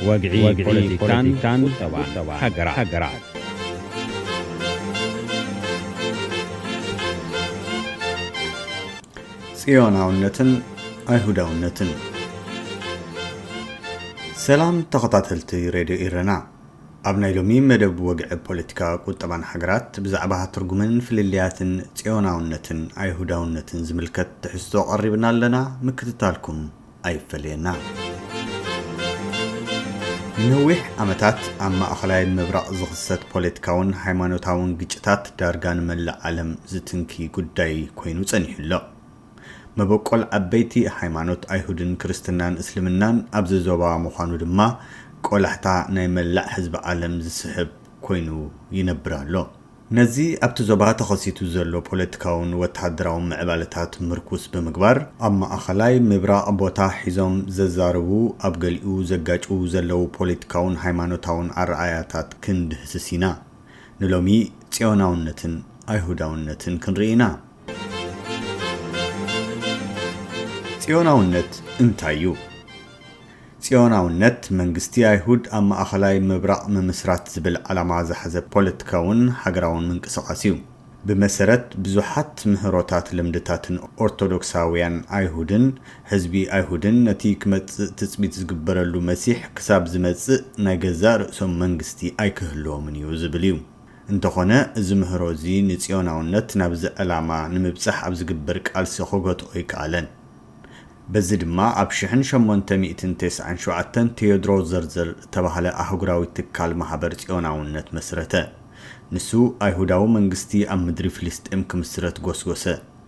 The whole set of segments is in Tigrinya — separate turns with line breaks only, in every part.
وقعي بوليتيكان طبعا هجرات
ጽዮናውነትን አይሁዳውነትን ሰላም ተኸታተልቲ ሬድዮ ኢረና ኣብ ናይ ሎሚ መደብ ወግዒ ፖለቲካ ቁጠባን ሃገራት ብዛዕባ ትርጉምን ፍልልያትን ጽዮናውነትን አይሁዳውነትን ዝምልከት ትሕዝቶ ቀሪብና ኣለና ምክትታልኩም ኣይፈልየና ንዊሕ ዓመታት ኣብ ማእኸላይ ምብራቕ ዝኽሰት ፖለቲካውን ሃይማኖታውን ግጭታት ዳርጋን መላእ ዓለም ዝትንኪ ጉዳይ ኮይኑ ጸኒሕሎ መበቆል ዓበይቲ ሃይማኖት አይሁድን ክርስትናን እስልምናን ኣብ ዝዞባ ምዃኑ ድማ ቆላሕታ ናይ መላእ ህዝቢ ዓለም ዝስሕብ ኮይኑ ይነብራሎ ነዚ ኣብቲ ዞባ ተኸሲቱ ዘሎ ፖለቲካውን ወተሃደራውን ምዕባለታት ምርኩስ ብምግባር ኣብ ማእኸላይ ምብራቕ ቦታ ሒዞም ዘዛርቡ ኣብ ገሊኡ ዘጋጩ ዘለው ፖለቲካውን ሃይማኖታውን ኣረኣያታት ክንድህስስ ኢና ንሎሚ ጽዮናውነትን አይሁዳውነትን ክንርኢና ጽዮናውነት እንታዩ ጽዮናውነት መንግስቲ አይሁድ ኣብ ማእኸላይ ምብራቕ ምምስራት ዝብል ዓላማ ዝሓዘ ፖለቲካውን ሃገራውን ምንቅስቓስ እዩ ብመሰረት ብዙሓት ምህሮታት ልምድታትን ኦርቶዶክሳውያን አይሁድን ህዝቢ አይሁድን ነቲ ክመጽእ ትጽቢት ዝግበረሉ መሲሕ ክሳብ ዝመጽእ ናይ ገዛ ርእሶም መንግስቲ ኣይክህልዎምን እዩ ዝብል እዩ እንተኾነ እዚ ምህሮ እዚ ንጽዮናውነት ናብዚ ዕላማ ንምብጻሕ ኣብ ዝግበር ቃልሲ ክገትኦ ይከኣለን በዚ ድማ ኣብ 1897 ቴዎድሮስ ዘርዘር ተባህለ አህጉራዊ ትካል ማህበር ጽዮናውነት መስረተ ንሱ አይሁዳዊ መንግስቲ ኣብ ምድሪ ፍልስጤም ክምስረት ጎስጎሰ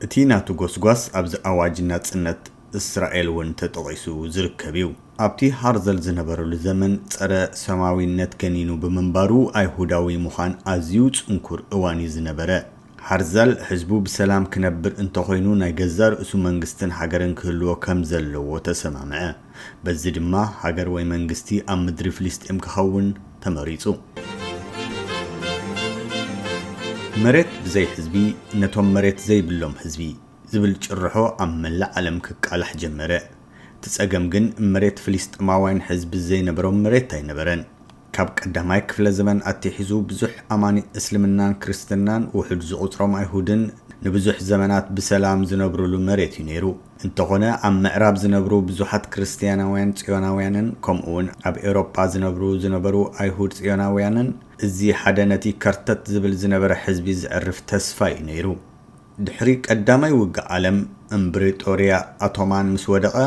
እቲ ናቱ ጎስጓስ ኣብዚ ኣዋጅ ናጽነት እስራኤል ውን ተጠቒሱ ዝርከብ እዩ ኣብቲ ሃርዘል ዝነበረሉ ዘመን ጸረ ሰማዊነት ገኒኑ ብምንባሩ አይሁዳዊ ምዃን ኣዝዩ ጽንኩር እዋን ዝነበረ ሃርዘል ህዝቡ ብሰላም ክነብር እንተኾይኑ ናይ ገዛ ርእሱ መንግስትን ሃገርን ክህልዎ ከም ዘለዎ ተሰማምዐ በዚ ድማ ሃገር ወይ መንግስቲ ኣብ ምድሪ ፍልስጤም ክኸውን ተመሪጹ መሬት ብዘይ ህዝቢ ነቶም መሬት ዘይብሎም ህዝቢ ዝብል ጭርሖ ኣብ መላእ ዓለም ክቃላሕ ጀመረ ትጸገም ግን መሬት ፍልስጤማውያን ህዝቢ ዘይነበሮም መሬት ኣይነበረን ካብ ቀዳማይ ክፍለ ዘመን ኣትሒዙ ብዙሕ ኣማኒ እስልምናን ክርስትናን ውሕድ ዝቁጥሮም አይሁድን ንብዙሕ ዘመናት ብሰላም ዝነብሩሉ መሬት እዩ ነይሩ እንተኾነ ኣብ ምዕራብ ዝነብሩ ብዙሓት ክርስቲያናውያን ጽዮናውያንን ከምኡውን ኣብ ኤውሮጳ ዝነበሩ አይሁድ ጽዮናውያንን እዚ ሓደ ነቲ ከርተት ዝብል ዝነበረ ህዝቢ ዝዕርፍ ተስፋ እዩ ነይሩ ድሕሪ ቀዳማይ ውግእ ዓለም እምብሪጦርያ ኣቶማን ምስ ወደቐ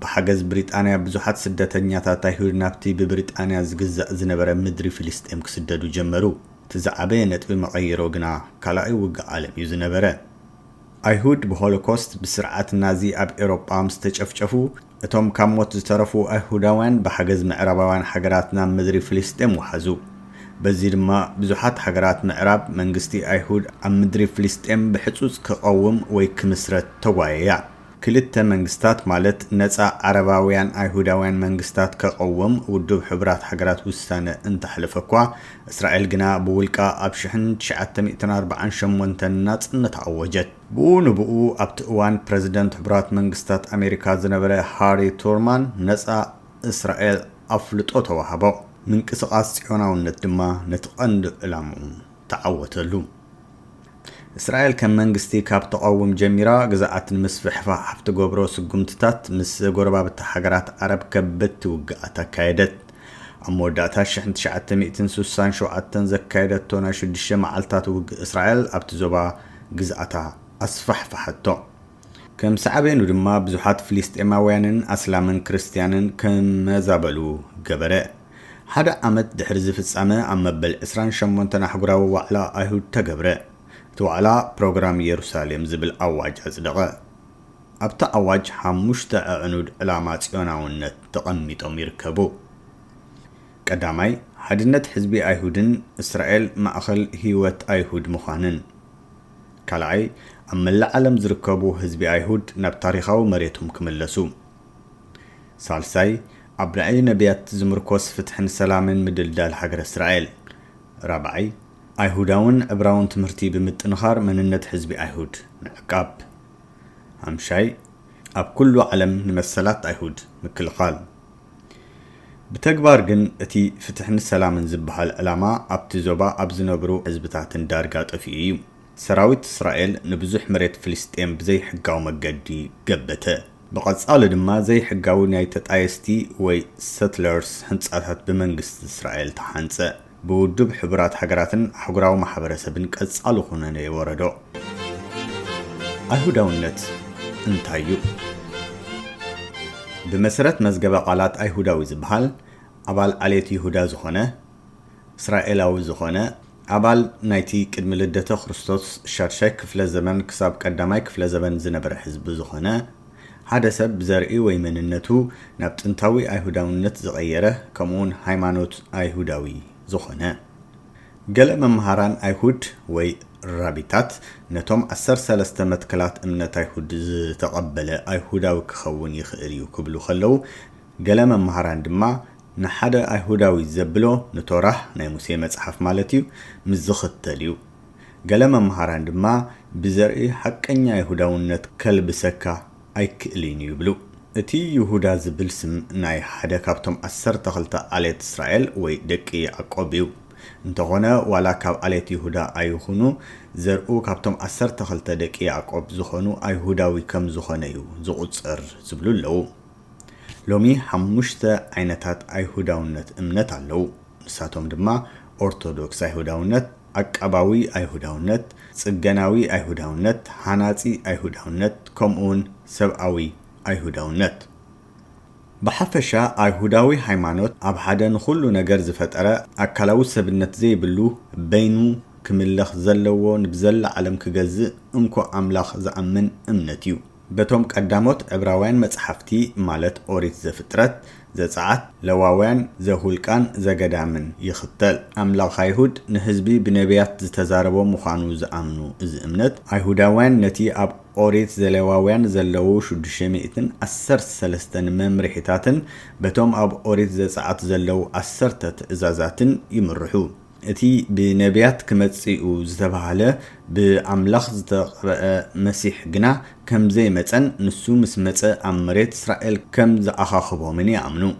ብሓገዝ ብሪጣንያ ብዙሓት ስደተኛታት አይሁድ ናብቲ ብብሪጣንያ ዝግዛእ ዝነበረ ምድሪ ፍልስጤም ክስደዱ ጀመሩ ትዛዕበየ ነጥቢ መቐይሮ ግና ካልኣይ ውግእ ዓለም እዩ ዝነበረ አይሁድ ብሆሎኮስት ብስርዓት ናዚ ኣብ ኤውሮጳ ምስ ተጨፍጨፉ እቶም ካብ ሞት ዝተረፉ አይሁዳውያን ብሓገዝ ምዕራባውያን ሃገራት ናብ ምድሪ ፍልስጤም ወሓዙ በዚ ድማ ብዙሓት ሃገራት ምዕራብ መንግስቲ አይሁድ ኣብ ምድሪ ፍልስጤም ብሕጹጽ ክቐውም ወይ ክምስረት ተጓየያ ክልተ መንግስታት ማለት ነፃ ዓረባውያን አይሁዳውያን መንግስታት ከቀውም ውድብ ሕብራት ሃገራት ውሳነ እንተሕለፈኳ እስራኤል ግና ብውልቃ ኣብ 1948 ናጽነት ኣወጀት ብኡ ኣብቲ እዋን ፕሬዝደንት ሕብራት መንግስታት ኣሜሪካ ዝነበረ ሃሪ ቱርማን ነፃ እስራኤል ኣፍልጦ ተዋህቦ ምንቅስቓስ ጽዮናውነት ድማ ነቲ ቀንዲ ዕላምኡ ተዓወተሉ እስራኤል ከም መንግስቲ ካብ ተቃውም ጀሚራ ግዛኣትን ምስፍሕፋ ሓፍቲ ገብሮ ስጉምትታት ምስ ጎረባብቲ ሃገራት ዓረብ ከበድቲ ውግኣት ኣካየደት ኣብ መወዳእታ 1967 ዘካየደቶ ናይ 6 መዓልታት ውግእ እስራኤል ኣብቲ ዞባ ግዛኣታ ኣስፋሕፋሓቶ ከም ሰዓበኑ ድማ ብዙሓት ፍልስጤማውያንን ኣስላምን ክርስቲያንን ከመዛበሉ ገበረ ሓደ ዓመት ድሕሪ ዝፍጻመ ኣብ መበል 28 ኣህጉራዊ ዋዕላ አይሁድ ተገብረ እቲ ዋዕላ ፕሮግራም ኢየሩሳሌም ዝብል ኣዋጅ ኣጽደቐ ኣብታ ኣዋጅ 5 ኣዕኑድ ዕላማ ጽዮናውነት ተቐሚጦም ይርከቡ ቀዳማይ ሓድነት ህዝቢ አይሁድን እስራኤል ማእኸል ህይወት አይሁድ ምዃንን ካልኣይ ኣብ መላእ ዓለም ዝርከቡ ህዝቢ አይሁድ ናብ ታሪኻዊ መሬቶም ክምለሱ ሳልሳይ ኣብ ልዕሊ ነቢያት ዝምርኮስ ፍትሕን ሰላምን ምድልዳል ሃገር እስራኤል ራብዓይ አይሁዳውን ዕብራውን ትምህርቲ ብምጥንኻር መንነት ህዝቢ አይሁድ ምዕቃብ ሃምሻይ ኣብ ኩሉ ዓለም ንመሰላት አይሁድ ምክልኻል بتكبر جن اتي فتحن السلام نزبها العلامة ابتزوبا ابزنبرو حزبتاتن دارقات افيو سراويت اسرائيل نبزح مريت فلسطين بزي حقاو مقدي قبته بقصال دما زي حقاو نايتت ايستي وي ستلرز هنصاتات بمنغست اسرائيل تحانص بودب حبرات حقراتن حقراو محبرسبن قصالو خونن يوردو ايهوداونت انتايو بمسرت مزغبه قالات ايهوداوي زبحال ابال عليت يهودا زخونه اسرائيلاوي زخونه ابال نايتي قدم لدته خريستوس شارشاي كفله زمن كساب قداماي كفله زمن زنبر حزب زخونه حدا سب زرئي وي مننتو ناب طنطاوي ايهوداونت زغيره كمون هايمانوت ايهوداوي زخونه قال ممهران ايهود وي رابطات نتوم 13 متكلات امنت ايهود تقبل ايهوداوي كخون يخئريو كبلو خلو قال ممهران دما نحدا ايهوداوي زبلو نتورح ناي موسى مصحف مالتيو مزختليو قال ممهران دما بزرئي حقኛ ايهوداونت كلبسكا ايكلين يبلو اتي يهودا زبل سم ناي حدا كابتم 12 عليت اسرائيل وي دقي يعقوبيو انتغونه ولا كاب عليت يهودا ايخونو زرؤو كابتم 12 دقي يعقوب زخونو ايهوداوي كم زخونيو زقصر زبلو لو لومي حمشته عينتات ايهوداونت امنت علو نساتهم دما ارثوذكس ايهوداونت عقباوي ايهوداونت صجناوي ايهوداونت حناصي ايهوداونت كمون سبعوي ايهوداونت بحفشا ايهوداوي هايمانوت اب حدن كل نجر زفطره اكلاو سبنت زي بلو بينو كملخ زلو نبزل عالم كغز انكو املاخ زامن امنتيو بتوم قداموت عبراوያን مصحفتي مالت اوريت زفطرت زصعات لواوያን زهولقان زغدامن يختل املاخ ايهود نحزبي بنبيات زتزاربو مخانو زامنو از امنت ايهوداوያን نتي اب اوريت زلواوያን زلو 613 ممرحتاتن بتوم اب اوريت زصعات زلو 10 تزازاتن يمرحو اتي بنبيات كمصيو زتباله باملاخ زتقبأ مسيح جنا كم زي مصن نسو مسمص امريت اسرائيل كم زاخخبو من يامنو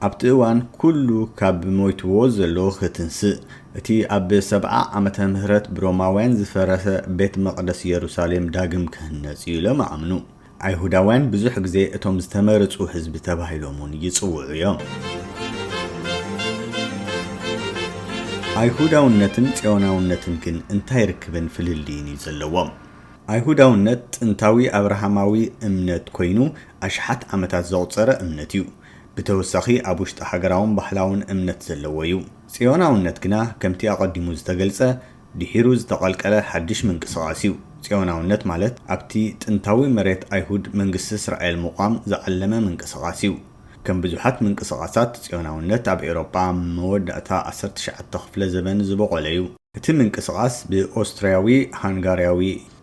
ابتوان كله كاب مويتو زلو ختنس اتي اب 7 عامه مهرت بروماوያን زفرس بيت مقدس يروسالم داغم كهنصيو لما امنو ايهوداوያን بزح غزي اتوم زتمرصو حزب تباهيلومون يصوعيو ايهوداونتن ጽዮናውነትን ግን እንታይ ርክብን ፍልልዲን ይዘለዎም አይሁዳውነት ጥንታዊ አብርሃማዊ እምነት ኮይኑ አሽሓት ዓመታት ዘቁፀረ እምነት እዩ ብተወሳኺ ኣብ ውሽጢ ሃገራውን ባህላውን እምነት ዘለዎ እዩ ጽዮናውነት ግና ከምቲ ኣቀዲሙ ዝተገልጸ ድሒሩ ዝተቀልቀለ ሓድሽ ምንቅስቃስ እዩ ጽዮናውነት ማለት ኣብቲ ጥንታዊ መሬት አይሁድ መንግስቲ እስራኤል ሙቃም ዘዓለመ ምንቅስቃስ እዩ كم بزحات من قصاصات ጽዮናውነት ኣብ ኤውሮጳ መወዳእታ 19 ክፍለ ዘመን ዝበቆለዩ እቲ ምንቅስቃስ ብኦስትሪያዊ ሃንጋሪያዊ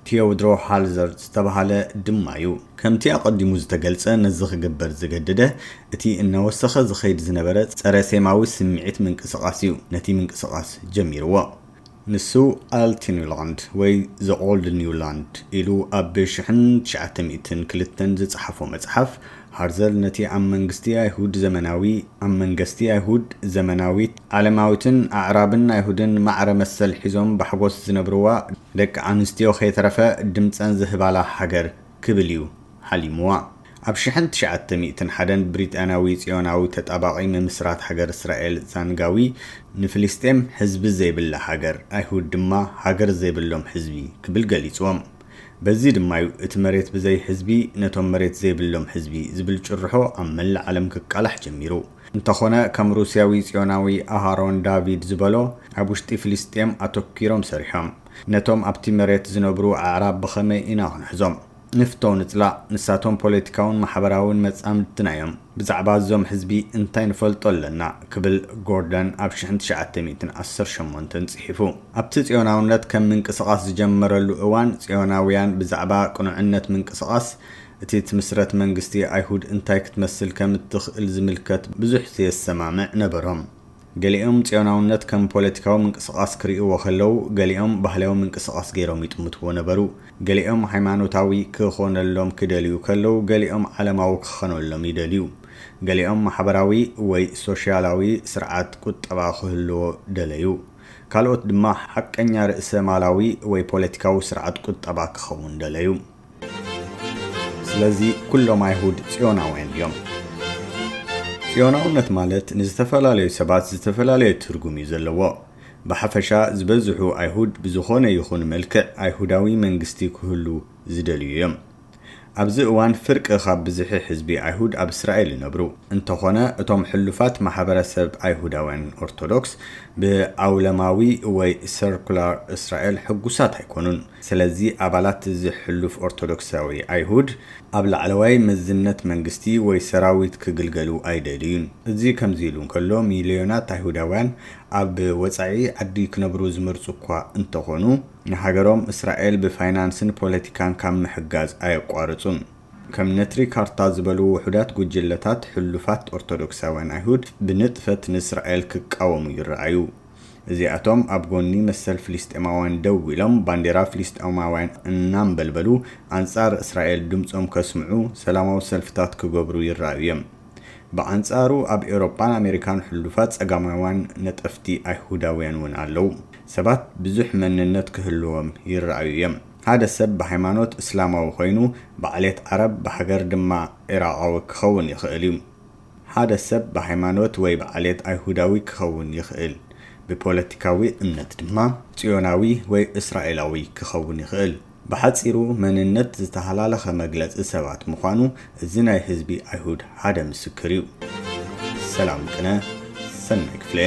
ቴዎድሮ ሃልዘር ዝተባሃለ ድማዩ ከምቲ ኣቀዲሙ ዝተገልጸ ነዚ ክግበር ዝገደደ እቲ እናወሰኸ ዝኸይድ ዝነበረ ጸረ ሴማዊ ስምዒት ምንቅስቃስ እዩ ነቲ ምንቅስቃስ ጀሚርዎ ንሱ አልቲኒውላንድ ወይ ዘ ኦልድ ኒውላንድ ኢሉ ኣብ 1902 ዝጽሐፎ መጽሐፍ ሃርዘል ነቲ ኣብ መንግስቲ አይሁድ ዘመናዊ ኣብ መንግስቲ አይሁድ ዘመናዊት ዓለማዊትን አዕራብን አይሁድን ማዕረ መሰል ሒዞም በሕጎስ ዝነብሩዋ ደቂ አንስትዮ ኸይተረፈ ድምፀን ዝህባላ ሃገር ክብል እዩ ሓሊሙዋ ኣብ 1901 ብሪጣናዊ ጽዮናዊ ተጣባቂ መምስራት ሃገር እስራኤል ዛንጋዊ ንፍልስጤም ህዝቢ ዘይብላ ሃገር አይሁድ ድማ ሃገር ዘይብሎም ህዝቢ ክብል ገሊጽዎም በዚ ድማዩ እቲ መሬት ብዘይ ህዝቢ ነቶም መሬት ዘይብሎም ህዝቢ ዝብል ጭርሖ ኣብ መላእ ዓለም ክቃላሕ ጀሚሩ እንተኾነ ከም ሩስያዊ ጽዮናዊ አሃሮን ዳቪድ ዝበሎ ኣብ ውሽጢ ፍልስጤም ኣተኪሮም ሰሪሖም ነቶም ኣብቲ መሬት ዝነብሩ አዕራብ ብኸመይ ኢና ክንሕዞም ንፍቶው ንጽላ ንሳቶም ፖለቲካውን ማሕበራውን መጻምድትናዮም ብዛዕባ ዞም ህዝቢ እንታይ ንፈልጦ ኣለና ክብል ጎርደን ኣብ 1918 ጽሒፉ ኣብቲ ጽዮናውነት ከም ምንቅስቃስ ዝጀመረሉ እዋን ጽዮናውያን ብዛዕባ ቅኑዕነት ምንቅስቃስ እቲ ትምስረት መንግስቲ አይሁድ እንታይ ክትመስል ከም እትኽእል ዝምልከት ብዙሕ ዘሰማምዕ ነበሮም ገሊኦም ጽዮናውነት ከም ፖለቲካዊ ምንቅስቃስ ክሪእዎ ከለው ገሊኦም ባህላዊ ምንቅስቃስ ገይሮም ይጥምትዎ ነበሩ ገሊኦም ሃይማኖታዊ ክኾነሎም ክደልዩ ከለው ገሊኦም ዓለማዊ ክኾነሎም ይደልዩ ገሊኦም ማሕበራዊ ወይ ሶሻላዊ ስርዓት ቁጠባ ክህልዎ ደለዩ ካልኦት ድማ ሓቀኛ ርእሰ ማላዊ ወይ ፖለቲካዊ ስርዓት ቁጠባ ክኸውን ደለዩ ስለዚ ኩሎም አይሁድ ጽዮናውያን እዮም ጽዮናውነት ማለት ንዝተፈላለዩ ሰባት ዝተፈላለየ ትርጉም እዩ ዘለዎ በሐፈሻ ዝበዝሑ አይሁድ ብዝኾነ ይኹን መልክዕ አይሁዳዊ መንግስቲ ክህሉ ዝደልዩ እዮም ኣብዚ እዋን ፍርቂ ካብ ብዝሒ ህዝቢ አይሁድ ኣብ እስራኤል ይነብሩ እንተኾነ እቶም ሕሉፋት ማሕበረሰብ አይሁዳውያን ኦርቶዶክስ ብአውለማዊ ወይ ሰርኩላር እስራኤል ሕጉሳት አይኮኑን ስለዚ አባላት ዝሕሉፍ ኦርቶዶክሳዊ አይሁድ ኣብ ላዕለዋይ መዝነት መንግስቲ ወይ ሰራዊት ክግልገሉ አይደልዩን እዚ ከምዚ ኢሉ እንከሎ ሚልዮናት አይሁዳውያን ኣብ ወፃኢ ዓዲ ክነብሩ ዝመርጹ እኳ እንተኾኑ ንሃገሮም እስራኤል ብፋይናንስን ፖለቲካን ካብ ምሕጋዝ ኣይቋርጹን ከም ነትሪ ካርታ ዝበሉ ውሕዳት ጉጅለታት ሕሉፋት ኦርቶዶክሳውያን አይሁድ ብንጥፈት ንእስራኤል ክቃወሙ ይረኣዩ እዚኣቶም ኣብ ጎኒ መሰል ፍልስጤማውያን ደው ኢሎም ባንዴራ ፍልስጤማውያን እናንበልበሉ አንጻር እስራኤል ድምጾም ከስምዑ ሰላማዊ ሰልፍታት ክገብሩ ይረኣዩ እዮም በአንጻሩ ኣብ ኤውሮፓን አሜሪካን ሕሉፋት ጸጋማውያን ነጠፍቲ አይሁዳውያን ውን ኣለው ሰባት ብዙሕ መንነት ክህልዎም ይረኣዩ እዮም ሓደ ሰብ በሃይማኖት እስላማዊ ኮይኑ በዓሌት ዓረብ በሃገር ድማ ኢራቃዊ ክኸውን ይኽእል እዩ ሓደ ሰብ በሃይማኖት ወይ በዓሌት አይሁዳዊ ክኸውን ይኽእል ብፖለቲካዊ እምነት ድማ ጽዮናዊ ወይ እስራኤላዊ ክኸውን ይኽእል በሐፂሩ መንነት ዝተሃላለኸ መግለጽ ሰባት ምዃኑ እዚ ናይ ህዝቢ አይሁድ ሓደ ምስክር እዩ ሰላም ቅነ ሰናይ ክፍለ